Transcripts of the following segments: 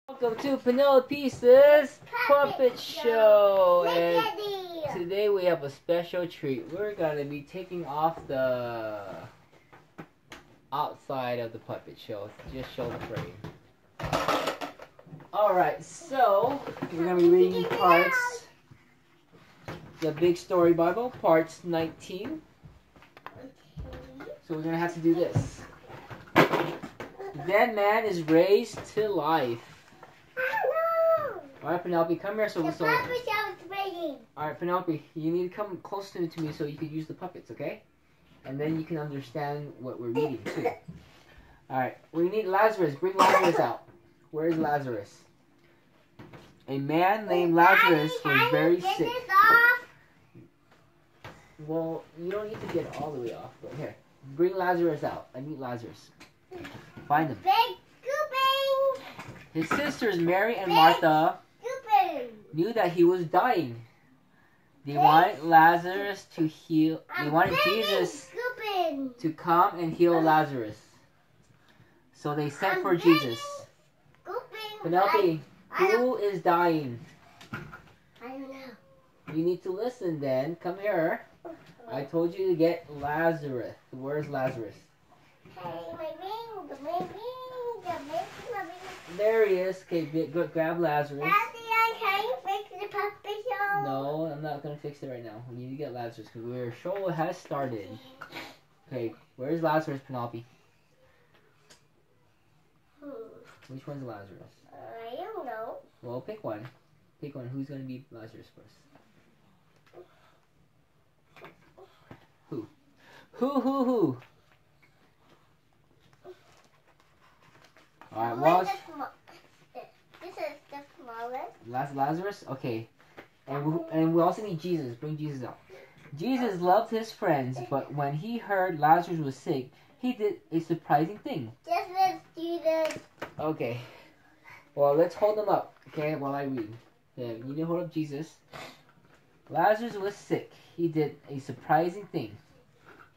Welcome to Penelope's Puppet Show, and today we have a special treat. We're gonna be taking off the outside of the puppet show, just show the frame. Alright, so we're gonna be reading parts, the Big Story Bible, parts 19. So we're gonna have to do this. Then man is raised to life. Alright, Penelope, come here. Alright, Penelope, you need to come close to me so you can use the puppets, okay? And then you can understand what we're reading, too. Alright, we need Lazarus. Bring Lazarus out. Where is Lazarus? A man named Lazarus was very sick. Well, you don't need to get all the way off, but here. Bring Lazarus out. I need Lazarus. Find him. His sisters, Mary and Martha, knew that he was dying. They wanted Lazarus to heal. They wanted Jesus to come and heal Lazarus. So they sent for Jesus. Penelope, who is dying? I don't know. You need to listen then. Come here. I told you to get Lazarus. Where's Lazarus? There he is. Okay, grab Lazarus. Daddy, can you fix the puppet show? No, I'm not going to fix it right now. We need to get Lazarus because our show has started. Okay, where's Lazarus, Penelope? Which one's Lazarus? I don't know. Well, pick one. Pick one. Who's going to be Lazarus first? Who? Who? Alright, well... This is the smallest. Lazarus? Okay. And we also need Jesus. Bring Jesus out. Jesus loved his friends, but when he heard Lazarus was sick, he did a surprising thing. This is Jesus. Okay. Well, let's hold him up, okay, while I read. Yeah, you need to hold up Jesus. Lazarus was sick. He did a surprising thing.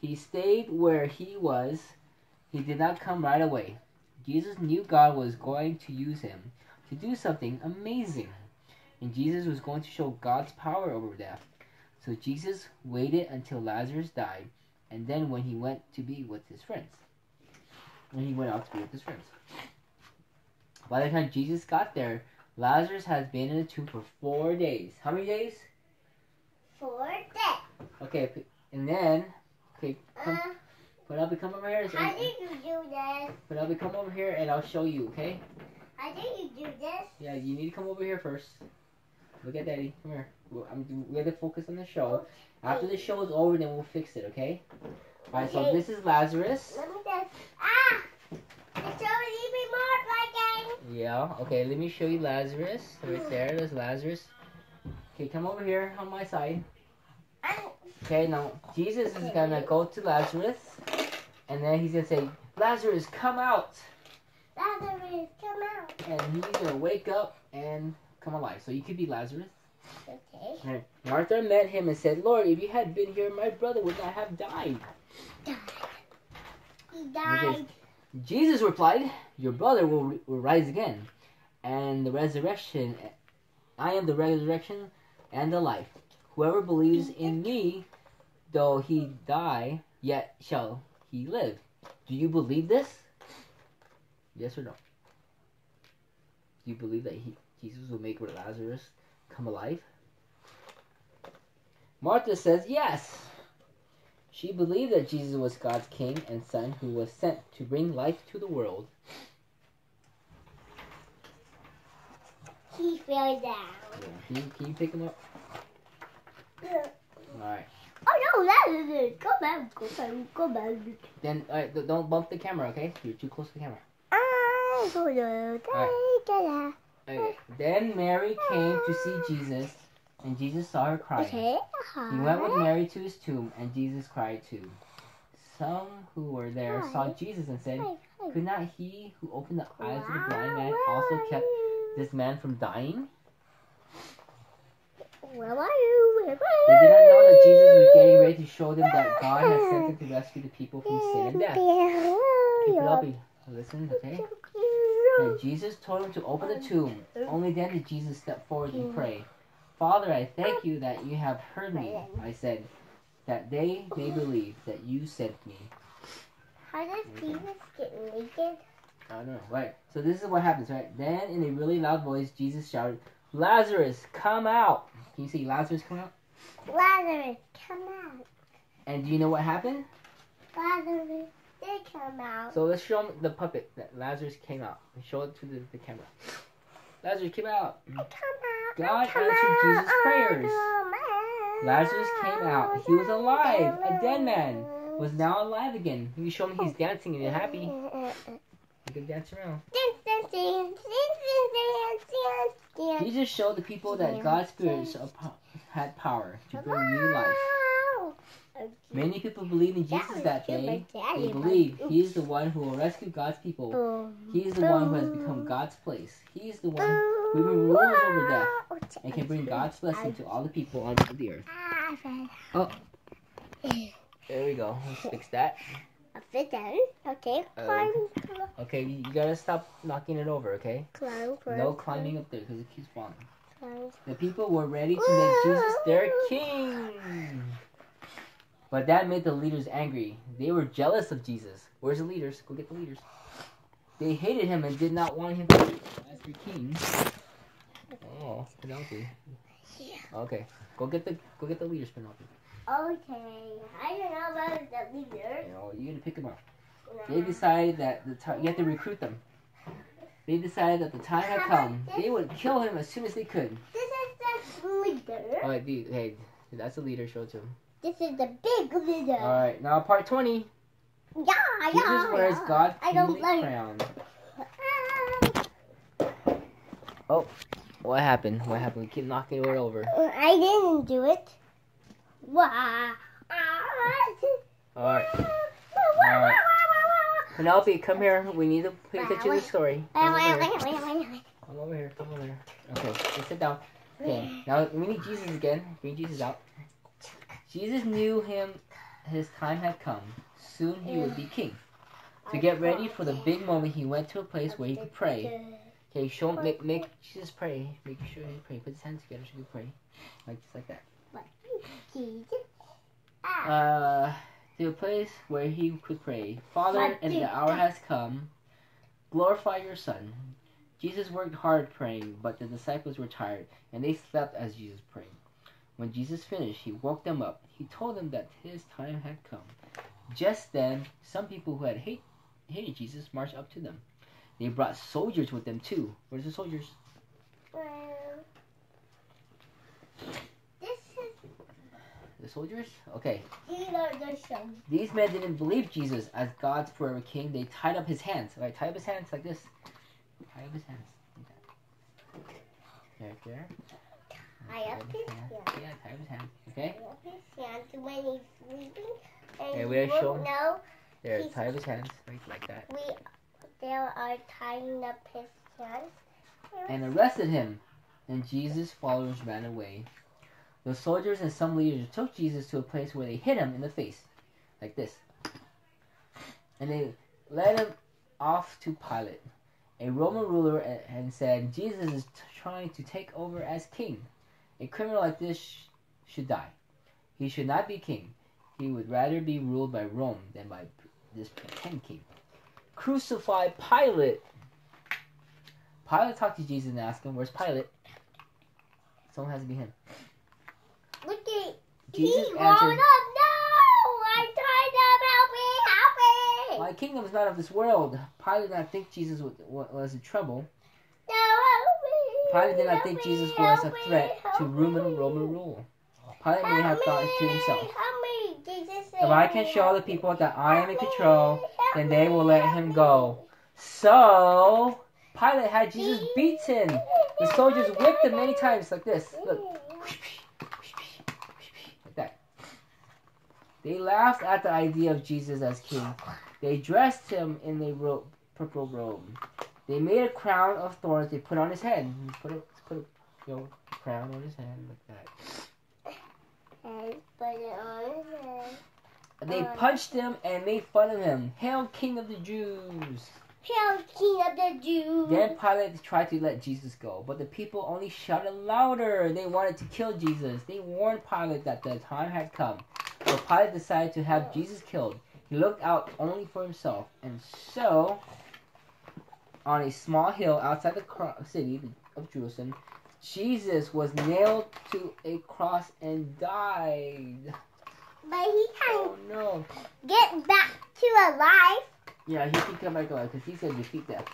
He stayed where he was. He did not come right away. Jesus knew God was going to use him to do something amazing. And Jesus was going to show God's power over death. So Jesus waited until Lazarus died. And then when he went to be with his friends. When he went out to be with his friends. By the time Jesus got there, Lazarus had been in the tomb for 4 days. How many days? 4 days. Okay, and then... Okay, come... Penelope, come over here. How did you do this? Penelope, come over here and I'll show you, okay? How did you do this? Yeah, you need to come over here first. Look at Daddy. Come here. We have to focus on the show. After the show is over, then we'll fix it, okay? Alright, so this is Lazarus. Let me just... Ah! It's already been marked like Yeah, okay, let me show you Lazarus. Right there, there's Lazarus. Okay, come over here on my side. Okay, now Jesus is gonna go to Lazarus, and then he's gonna say, Lazarus, come out! Lazarus, come out! And he's gonna wake up and come alive. So you could be Lazarus. Okay. And Martha met him and said, Lord, if you had been here, my brother would not have died. He died. Jesus replied, your brother will rise again. And the resurrection, I am the resurrection and the life. Whoever believes in me, though he die, yet shall he live. Do you believe this? Yes or no? Do you believe that Jesus will make Lazarus come alive? Martha says yes. She believed that Jesus was God's king and son who was sent to bring life to the world. He fell down. Yeah. Can you pick him up? Alright. Oh no, that is it. Go back. Then, don't bump the camera, okay? You're too close to the camera. Okay. Then Mary came to see Jesus, and Jesus saw her crying. Okay. He went with Mary to his tomb, and Jesus cried too. Some who were there saw Jesus and said, could not he who opened the eyes of the blind man also kept this man from dying? Where are you? They did not know that Jesus was getting ready to show them that God had sent him to rescue the people from sin and death. Hey, Penelope, listen, okay? And Jesus told him to open the tomb. Only then did Jesus step forward and pray. Father, I thank you that you have heard me. I said, that they may believe that you sent me. How does Jesus get naked? I don't know. Right. So this is what happens, right? Then in a really loud voice, Jesus shouted, Lazarus, come out. Can you see Lazarus come out? Lazarus, come out. And do you know what happened? Lazarus did come out. So let's show them the puppet that Lazarus came out. Show it to the camera. Lazarus came out. God answered Jesus' prayers. Lazarus came out. He was alive. A dead man was now alive again. You show him he's dancing and he's happy. You can dance around. Jesus showed the people that God's Spirit had power to bring new life. Many people believed in Jesus that day. They believe He is the one who will rescue God's people. He is the one who has become God's place. He is the one who even rules over death and can bring God's blessing to all the people on the earth. Oh, there we go. Let's fix that. Okay, Okay, you gotta stop knocking it over, okay? climb. No climbing up there because it keeps falling. The people were ready to make Jesus their king. But that made the leaders angry. They were jealous of Jesus. Where's the leaders? Go get the leaders. They hated him and did not want him to be as their king. Oh, Penelope. Okay, go get the leaders, Penelope. Okay, I don't know about the leader. You know, you're gonna pick them up. They decided that you have to recruit them. They decided that the time had come. They would kill him as soon as they could. This is the leader. Alright, hey, that's the leader. Show it to him. This is the big leader. Alright, now part 20. Jesus wears God's kingly crown. Oh, what happened? What happened? We keep knocking it over. I didn't do it. Wow. Alright. Alright. Penelope, come here. We need to pay attention to the story. Come over here. Come over here. Okay, just sit down. Okay, now we need Jesus again. Bring Jesus out. Jesus knew his time had come. Soon he would be king. To get ready for the big moment, he went to a place where he could pray. Okay, show him, make Jesus pray. Make sure he pray. Put his hands together so he can pray. Just like that. To a place where he could pray. Father, and the hour has come. Glorify your Son. Jesus worked hard praying, but the disciples were tired, and they slept as Jesus prayed. When Jesus finished, he woke them up. He told them that his time had come. Just then, some people who had hated Jesus marched up to them. They brought soldiers with them too. Where's the soldiers? The soldiers? Okay. These men didn't believe Jesus as God's forever king. They tied up his hands. Alright, tie up his hands like this. Tie up his hands. Like that. There. Tie up his hands. Yeah, tie up his hands. Okay? Tie up his hands when he's sleeping. And okay, we show him. No, there, tie up his hands. Right, like that. They are tying up his hands. And arrested him. And Jesus' followers ran away. The soldiers and some leaders took Jesus to a place where they hit him in the face. Like this. And they led him off to Pilate, a Roman ruler, and said, Jesus is trying to take over as king. A criminal like this should die. He should not be king. He would rather be ruled by Rome than by this pretend king. Crucify Pilate. Pilate talked to Jesus and asked him, where's Pilate? Someone has to be him. Look at Jesus he answered, rolled up. No! I'm tied up. Help me! my kingdom is not of this world. Pilate did not think Jesus was in trouble. No, help me! Pilate did not think Jesus was a threat to Roman rule. Pilate may have thought to himself, if I can show the people that I am in control, then they will let him go. So, Pilate had Jesus beaten. The soldiers whipped him many times like this. Look. Like that. They laughed at the idea of Jesus as king. They dressed him in a purple robe. They made a crown of thorns they put on his head. Put a crown on his head like that. And put it on his head. They punched him and made fun of him. Hail, King of the Jews! Hail, King of the Jews. Then Pilate tried to let Jesus go, but the people only shouted louder. They wanted to kill Jesus. They warned Pilate that the time had come. So Pilate decided to have Jesus killed. He looked out only for himself. And so, on a small hill outside the city of Jerusalem, Jesus was nailed to a cross and died. But he Oh can no. get back to alive. Yeah, he can come back alive because he's going to defeat death.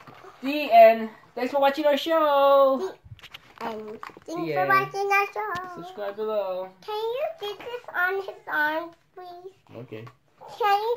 The end. Thanks for watching our show. And thanks Yeah. for watching our show. Subscribe below. Can you get this on his arm, please? Okay. Can you